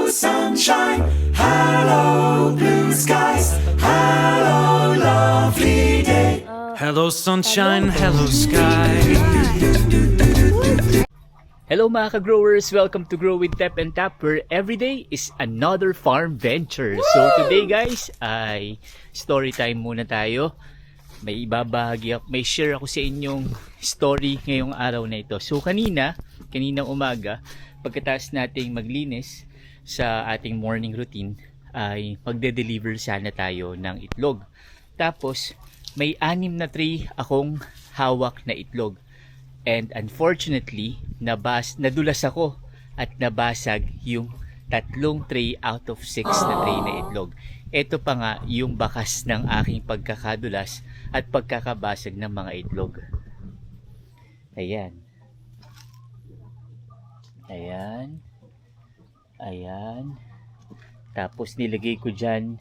sunshine, hello blue skies, hello lovely day. Hello sunshine, hello sky. Hello mga ka-growers! Welcome to Grow with Tep and Tap, where every day is another farm venture. So today guys ay story time muna tayo. May share ako sa inyong story ngayong araw na ito. So kaninang umaga, pagkatapos nating maglinis sa ating morning routine, ay magde-deliver sana tayo ng itlog. Tapos may 6 na tray akong hawak na itlog. And unfortunately, nadulas ako at nabasag yung 3 tray out of 6 na tray na itlog. Ito pa nga yung bakas ng aking pagkakadulas at pagkakabasag ng mga itlog. Ayan. Ayan. Ayan. Tapos nilagay ko dyan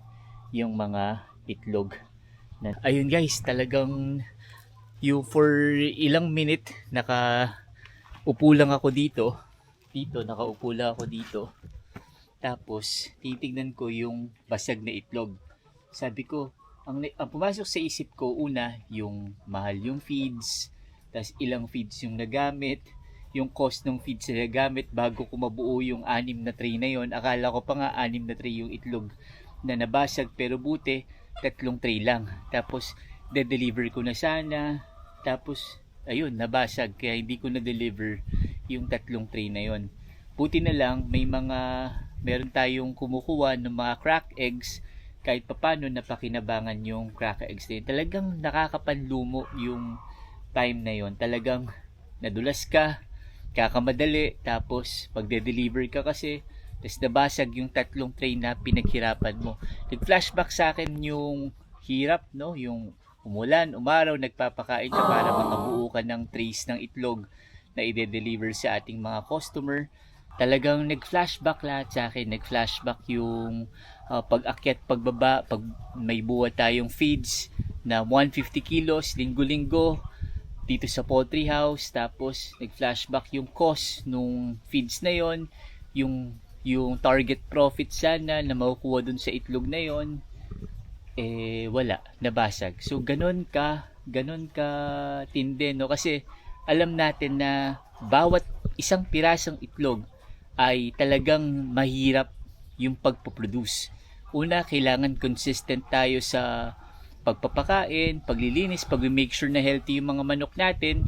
yung mga itlog. Ayun guys, talagang for ilang minute nakaupo lang ako dito. Nakaupo lang ako dito. Tapos titignan ko yung basag na itlog. Sabi ko, ang pumasok sa isip ko una, yung mahal yung feeds, tas ilang feeds yung nagamit, yung cost ng feeds na nagamit bago ko mabuo yung 6 na tray na yon. Akala ko pa nga 6 na tray yung itlog na nabasag, pero buti 3 tray lang. Tapos de-deliver ko na sana, tapos ayun, nabasag, kaya hindi ko na-deliver yung 3 tray na yon. Buti na lang meron tayong kumukuha ng mga crack eggs, kahit papano napakinabangan yung crack eggs na yun. Talagang nakakapanlumo yung time na yon. Talagang nadulas ka, kakamadali, tapos pagde-deliver ka kasi, tapos nabasag yung 3 tray na pinaghirapan mo. Nag-flashback sa akin yung hirap, no? Yung umulan, umaraw, nagpapakain ka para makabuo ka ng trays ng itlog na i-deliver sa ating mga customer. Talagang nag-flashback lahat sa akin. Nag-flashback yung pag-akyat, pagbaba, pag may buhat tayong feeds na 150 kilos, linggo-linggo, dito sa poultry house. Tapos nag-flashback yung cost nung feeds na yon, yung target profit sana na makukuha dun sa itlog na yon, wala, nabasag. So ganun ka tindi, no? Kasi alam natin na bawat isang pirasong itlog ay talagang mahirap yung pagpo-produce. Una, kailangan consistent tayo sa pagpapakain, paglilinis, pag-make sure na healthy yung mga manok natin.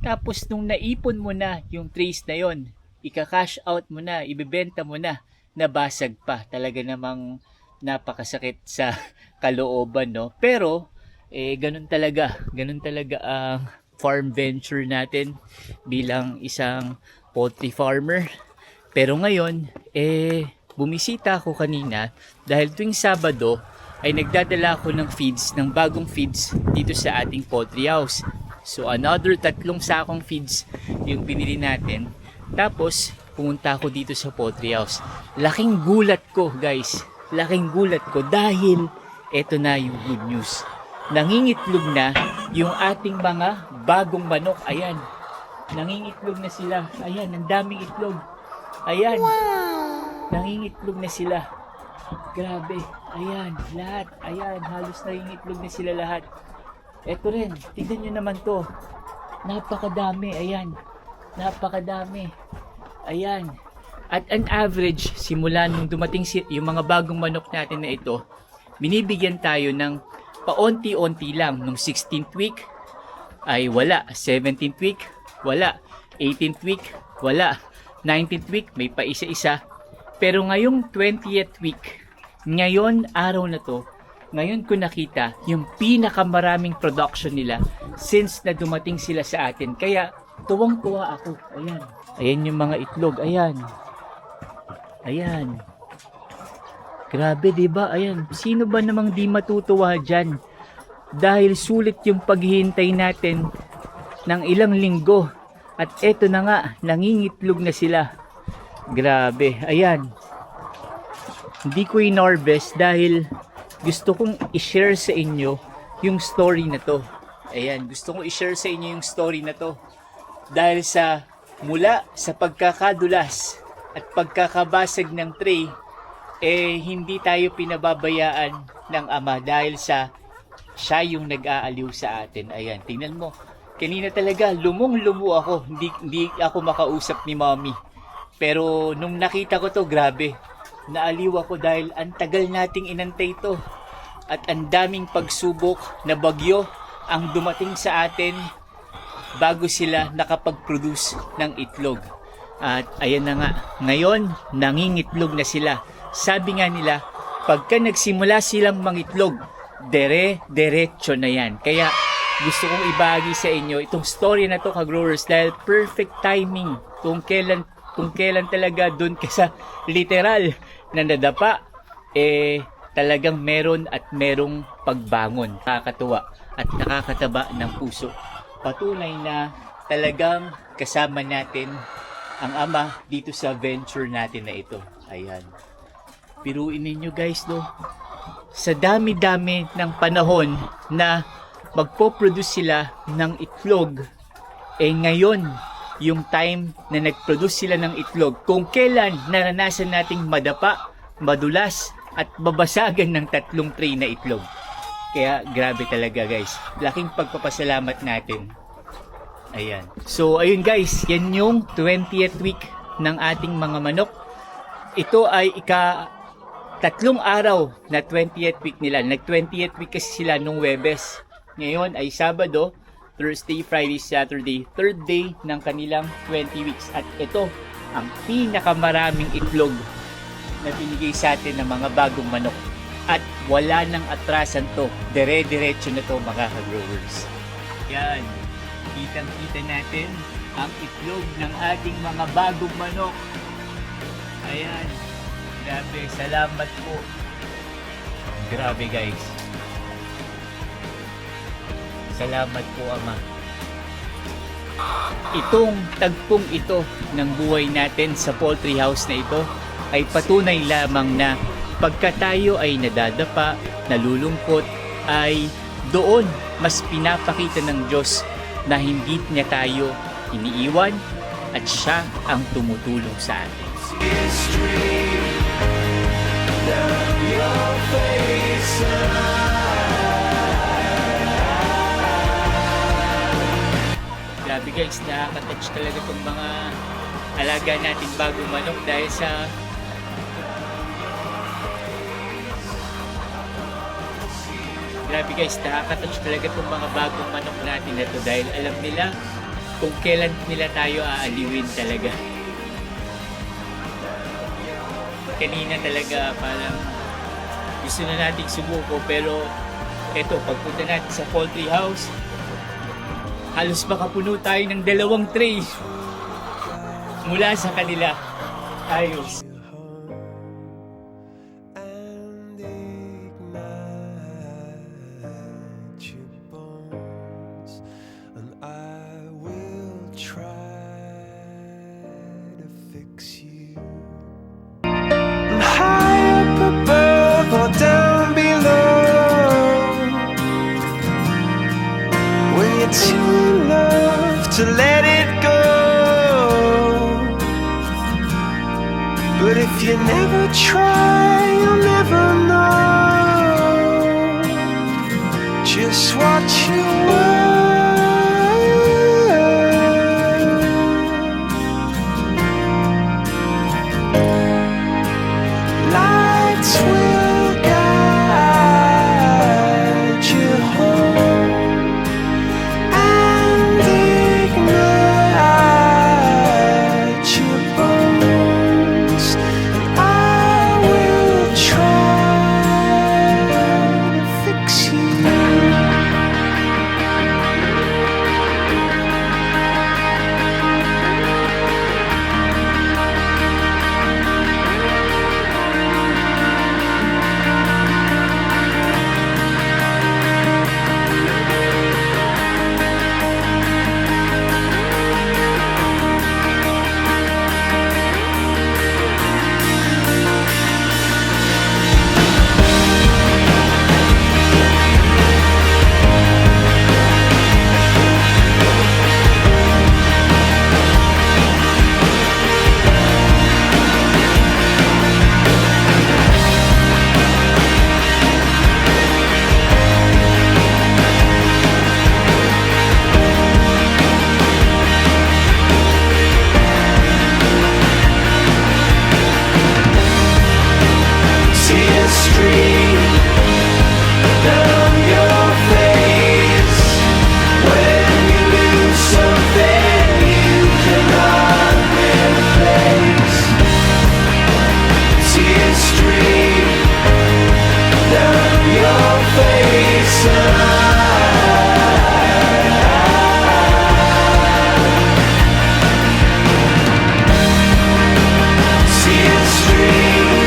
Tapos nung naipon mo na yung trays na yon, ika-cash out mo na, ibebenta mo na, nabasag pa. Talaga namang napakasakit sa kalooban, no? Pero ganun talaga ang farm venture natin bilang isang poultry farmer. Pero ngayon bumisita ako kanina dahil tuwing Sabado ay nagdadala ako ng feeds, ng bagong feeds dito sa ating poultry house. So another 3 sakong feeds yung binili natin. Tapos pumunta ako dito sa poultry house. Laking gulat ko, guys. Laking gulat ko dahil eto na yung good news. Nangingitlog na yung ating mga bagong manok. Ayan. Nangingitlog na sila. Ayan, ang daming itlog. Ayan. Nangingitlog na sila. Grabe. Ayan, lahat. Ayan, halos nangingitlog na sila lahat. Eto rin, tignan nyo naman to. Napakadami. Ayan. Napakadami. Ayan. At an average, simula nung dumating yung mga bagong manok natin na ito, binibigyan tayo ng paunti-unti lang. Nung 16th week ay wala, 17th week wala, 18th week wala, 19th week may pa isa-isa. Pero ngayong 20th week, ngayon araw na to, ngayon ko nakita yung pinakamaraming production nila since na dumating sila sa atin. Kaya tuwang-tuwa ako. Ayan. Ayan yung mga itlog. Ayan. Ayan. Grabe, diba? Ayan. Sino ba namang di matutuwa dyan? Dahil sulit yung paghihintay natin ng ilang linggo. At eto na nga, nangingitlog na sila. Grabe. Ayan. Hindi ko in-harvest dahil gusto kong i-share sa inyo yung story na to. Ayan. Gusto kong i-share sa inyo yung story na to. Dahil mula sa pagkakadulas at pagkakabasag ng tray hindi tayo pinababayaan ng Ama dahil sa siya yung nag-aaliw sa atin. Ayan, tingnan mo. Kanina talaga, lumong-lumo ako. Hindi ako makausap ni Mommy. Pero nung nakita ko to, grabe. Naaliw ako dahil ang tagal nating inantay to. At ang daming pagsubok na bagyo ang dumating sa atin bago sila nakapag-produce ng itlog. At ayan na nga, ngayon nangingitlog na sila. Sabi nga nila, pagka nagsimula silang mangitlog, diretso na yan. Kaya gusto kong ibahagi sa inyo itong story na to, ka-growers, dahil perfect timing kung kailan talaga dun ka sa literal na nadapa, talagang meron at merong pagbangon. Nakakatuwa at nakakataba ng puso. Patunay na talagang kasama natin ang Ama dito sa venture natin na ito. Ayan. Piruin ninyo guys, no? Sa dami-dami ng panahon na magpo-produce sila ng itlog, ngayon yung time na nag-produce sila ng itlog, kung kailan naranasan nating madapa, madulas at babasagan ng 3 tray na itlog. Kaya grabe talaga guys, laking pagpapasalamat natin. Ayan. So ayun guys, yan yung 20th week ng ating mga manok. Ito ay 3 araw na 20th week nila. Nag 20th week kasi sila nung Webes. Ngayon ay Sabado, Thursday, Friday, Saturday, 3rd day ng kanilang 20 weeks. At ito ang pinakamaraming itlog na binigay sa atin ng mga bagong manok. At wala nang atrasan to. Dire-diretso na to mga ka-growers. Yan. Kitang-kita natin ang itlog ng ating mga bagong manok. Ayan. Grabe. Salamat po. Grabe guys. Salamat po Ama. Itong tagpong ito ng buhay natin sa poultry house na ito ay patunay lamang na pagka tayo ay nadadapa, nalulungkot, ay doon mas pinapakita ng Diyos na hindi niya tayo iniiwan at siya ang tumutulong sa atin. Grabe guys, nakaka-touch talaga itong mga alaga natin bagong manok dahil sa grabe guys, nakaka-touch talaga itong mga bagong manok natin na to dahil alam nila kung kailan nila tayo aaliwin talaga. Kanina talaga parang gusto na nating sumuko pero eto, pagpunta natin sa poultry house, halos makapuno tayo ng 2 tray mula sa kanila. Ayos. Down below, when you're too in love to let it go. But if you never try, you'll never know just what you were. Lights will guide you home and ignite your bones, and I will try to fix you. See a stream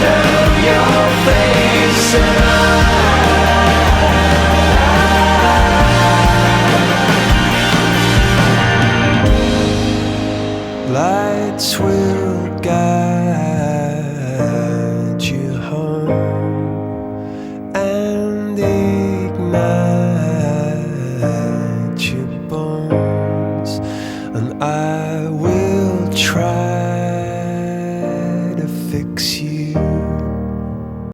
of your face. Lights will guide you home and ignite your bones, and I will try